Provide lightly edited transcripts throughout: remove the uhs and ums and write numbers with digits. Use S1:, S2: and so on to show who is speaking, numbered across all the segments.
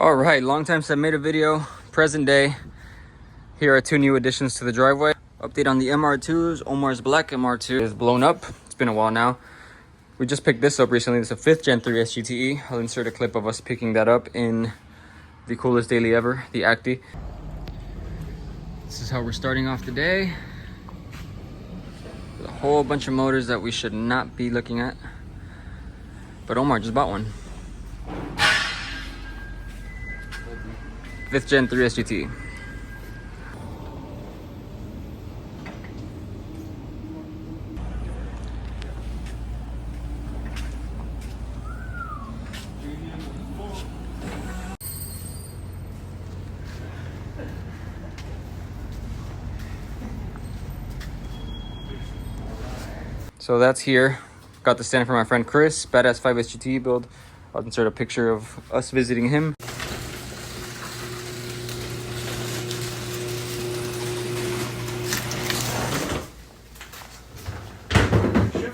S1: All right, long time since I made a video. Present day, here are two new additions to the driveway. Update on the MR2s. Omar's black MR2 is blown up. It's been a while now. We just picked this up recently. It's a 5th Gen 3 SGTE. I'll insert a clip of us picking that up in the coolest daily ever, the Acty. This is how we're starting off the day. With a whole bunch of motors that we should not be looking at. But Omar just bought one. 5th Gen 3 SGT. So that's here. Got the stand from my friend Chris, badass 5 SGT build. I'll insert a picture of us visiting him.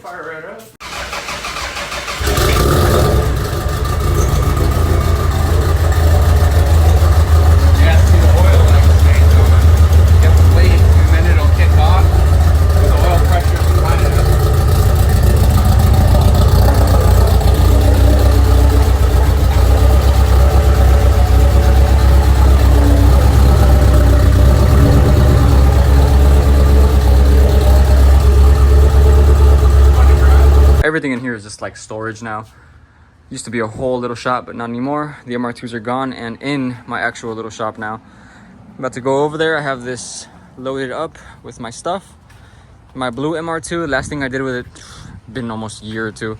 S2: Fire right up.
S1: Everything in here is just like storage now. Used to be a whole little shop, but not anymore. The MR2s are gone and in my actual little shop now. I'm about to go over there. I have this loaded up with my stuff. My blue MR2, last thing I did with it, been almost a year or two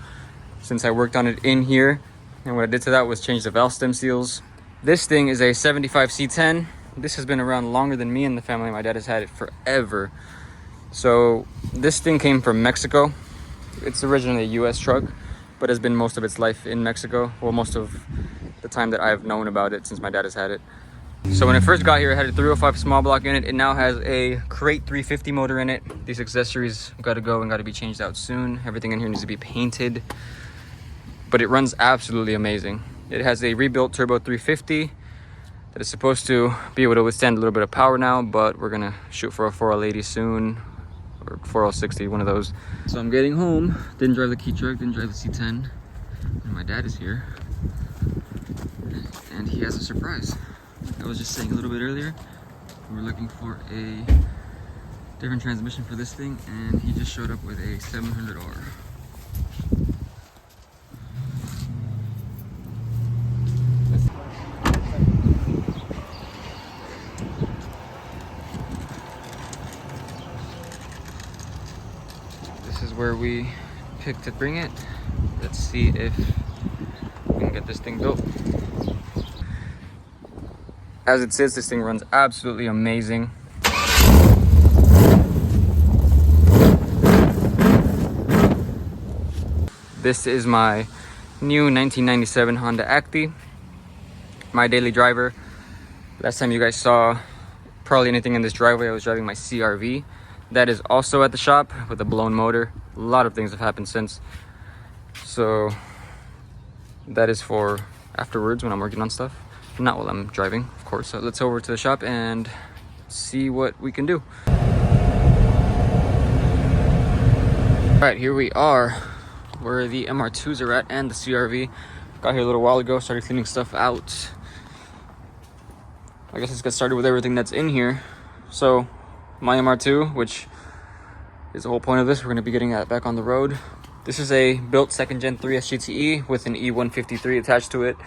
S1: since I worked on it in here. And what I did to that was change the valve stem seals. This thing is a 75 C10. This has been around longer than me and the family. My dad has had it forever. So this thing came from Mexico. It's originally a US truck, but has been most of its life in Mexico. Well, most of the time that I've known about it since my dad has had it. So when it first got here, it had a 305 small block in it. It now has a Crate 350 motor in it. These accessories got to go and got to be changed out soon. Everything in here needs to be painted, but it runs absolutely amazing. It has a rebuilt turbo 350 that is supposed to be able to withstand a little bit of power now, but we're gonna shoot for a 4L80 soon, or 4L60, one of those. So I'm getting home. Didn't drive the Kei Truck, didn't drive the C10. And my dad is here. And he has a surprise. Like I was just saying a little bit earlier, we're looking for a different transmission for this thing, and he just showed up with a 700R. This is where we picked to bring it. Let's see if we can get this thing built. As it sits, this thing runs absolutely amazing. This is my new 1997 Honda Acty, my daily driver. Last time you guys saw probably anything in this driveway, I was driving my CRV. That is also at the shop with a blown motor. A lot of things have happened since. So that is for afterwards when I'm working on stuff. Not while I'm driving, of course. So let's go over to the shop and see what we can do. All right, here we are where the MR2s are at and the CRV. Got here a little while ago, started cleaning stuff out. I guess let's get started with everything that's in here. So my MR2, which is the whole point of this, we're going to be getting that back on the road. This is a built 2nd Gen 3 SGTE with an E153 attached to it.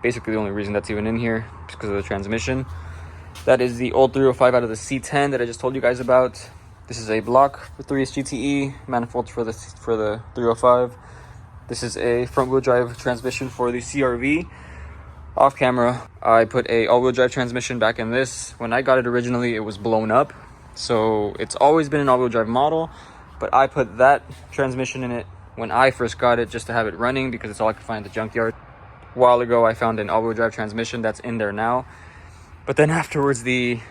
S1: Basically the only reason that's even in here is because of the transmission. That is the old 305 out of the C10 that I just told you guys about. This is a block for 3 SGTE, manifolds for the 305. This is a front wheel drive transmission for the CRV. Off camera, I put a all-wheel drive transmission back in this. When I got it originally, it was blown up. So it's always been an all-wheel drive model, but I put that transmission in it when I first got it just to have it running because it's all I could find at the junkyard. A while ago, I found an all-wheel drive transmission that's in there now. But then afterwards, the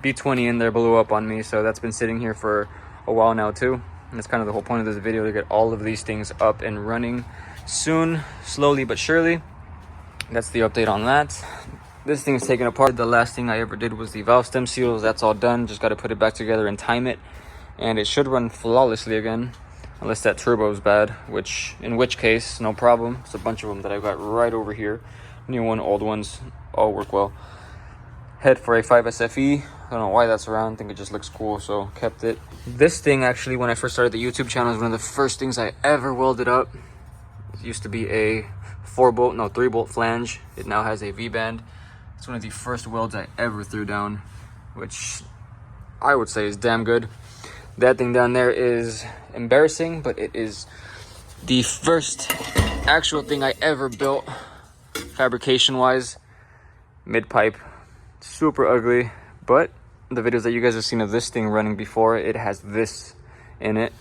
S1: B20 in there blew up on me, so that's been sitting here for a while now too. And that's kind of the whole point of this video, to get all of these things up and running soon, slowly but surely. That's the update on that. This thing is taken apart. The last thing I ever did was the valve stem seals. That's all done. Just got to put it back together and time it. And it should run flawlessly again. Unless that turbo is bad. In which case, no problem. It's a bunch of them that I've got right over here. New one, old ones, all work well. Head for a 5SFE. I don't know why that's around. I think it just looks cool, so kept it. This thing, actually, when I first started the YouTube channel, is one of the first things I ever welded up. It used to be a 3-bolt flange. It now has a V-band. It's one of the first welds I ever threw down, which I would say is damn good. That thing down there is embarrassing, but it is the first actual thing I ever built, fabrication-wise. Mid-pipe. Super ugly, but the videos that you guys have seen of this thing running before, it has this in it,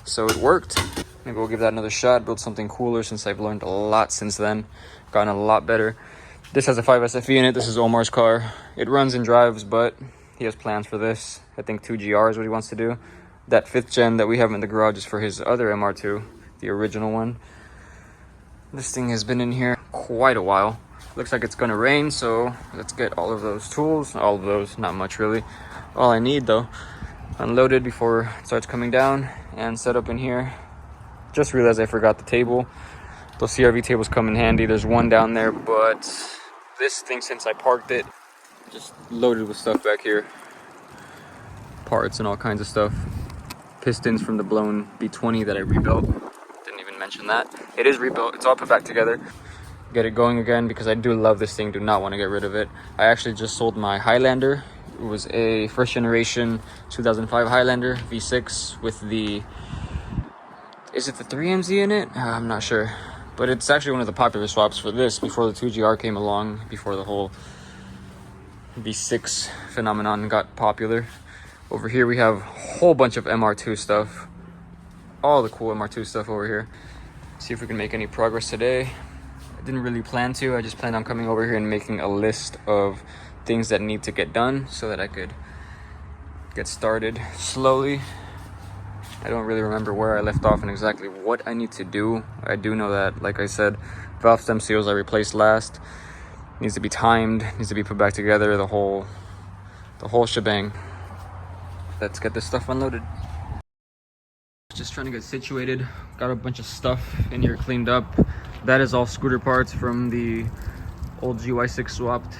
S1: so it worked. Maybe we'll give that another shot, build something cooler, since I've learned a lot since then, gotten a lot better. This has a 5SFE in it. This is Omar's car. It runs and drives, but he has plans for this. I think 2GR is what he wants to do. That 5th gen that we have in the garage is for his other MR2, the original one. This thing has been in here quite a while. Looks like it's gonna rain, so let's get all of those tools. All of those, not much really. All I need though, unloaded before it starts coming down and set up in here. Just realized I forgot the table. Those CRV tables come in handy. There's one down there, but this thing, since I parked it, just loaded with stuff back here. Parts and all kinds of stuff. Pistons from the blown B20 that I rebuilt. Didn't even mention that. It is rebuilt, it's all put back together. Get it going again because I do love this thing, do not want to get rid of it. I actually just sold my Highlander. It was a first generation 2005 Highlander V6 with the, is it the 3MZ in it? I'm not sure. But it's actually one of the popular swaps for this before the 2GR came along, before the whole V6 phenomenon got popular. Over here we have a whole bunch of MR2 stuff. All the cool MR2 stuff over here. See if we can make any progress today. I didn't really plan to. I just planned on coming over here and making a list of things that need to get done so that I could get started slowly. I don't really remember where I left off and exactly what I need to do. I do know that, like I said, valve stem seals I replaced last. Needs to be timed, needs to be put back together, the whole shebang. Let's get this stuff unloaded. Just trying to get situated. Got a bunch of stuff in here cleaned up. That is all scooter parts from the old GY6 swapped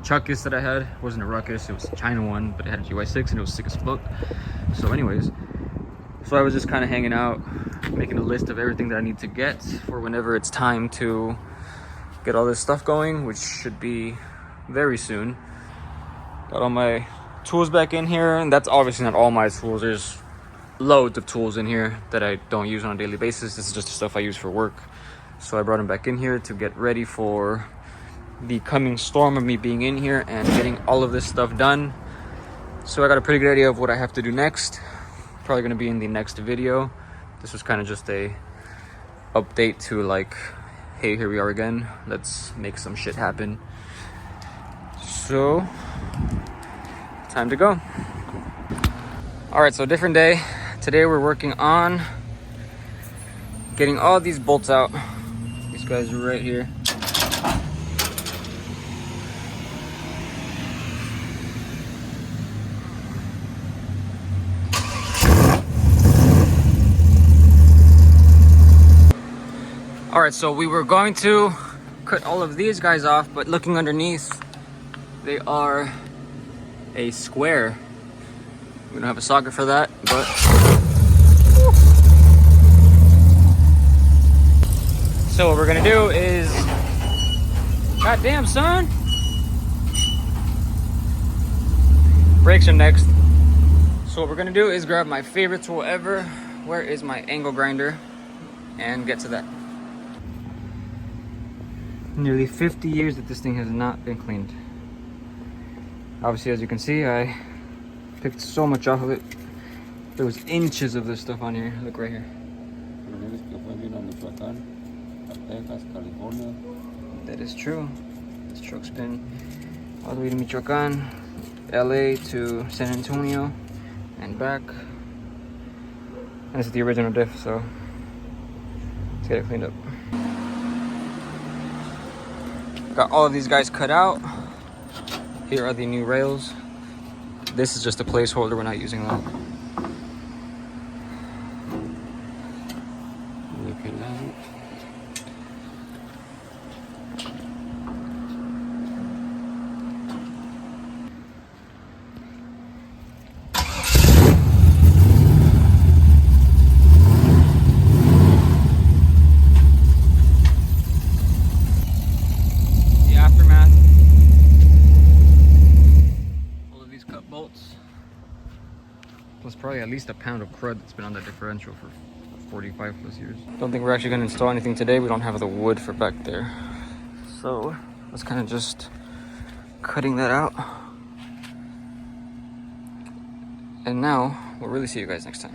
S1: Chuckus that I had. It wasn't a Ruckus, it was a China one, but it had a GY6 and it was sick as fuck. So anyways, so I was just kind of hanging out, making a list of everything that I need to get for whenever it's time to get all this stuff going, which should be very soon. Got all my tools back in here, and that's obviously not all my tools. There's loads of tools in here that I don't use on a daily basis. This is just the stuff I use for work. So I brought them back in here to get ready for the coming storm of me being in here and getting all of this stuff done. So I got a pretty good idea of what I have to do next. Probably going to be in the next video. This was kind of just a update to like, hey, here we are again. Let's make some shit happen. So, time to go. All right, so different day. Today we're working on getting all these bolts out. These guys are right here. All right, so we were going to cut all of these guys off, but looking underneath, they are a square. We don't have a socket for that, but so what we're gonna do is, goddamn son, brakes are next. So what we're gonna do is grab my favorite tool ever. Where is my angle grinder? And get to that. Nearly 50 years that this thing has not been cleaned. Obviously, as you can see, I picked so much off of it. There was inches of this stuff on here. Look right here. That is true. This truck's been all the way to Michoacan, LA to San Antonio, and back. And this is the original diff, so let's get it cleaned up. Got all of these guys cut out. Here are the new rails. This is just a placeholder, we're not using that. Look at that. The aftermath. All of these cut bolts. Plus probably at least a pound of crud that's been on that differential for 45 plus years. Don't think we're actually going to install anything today. We don't have the wood for back there. So that's kind of just cutting that out. And now we'll really see you guys next time.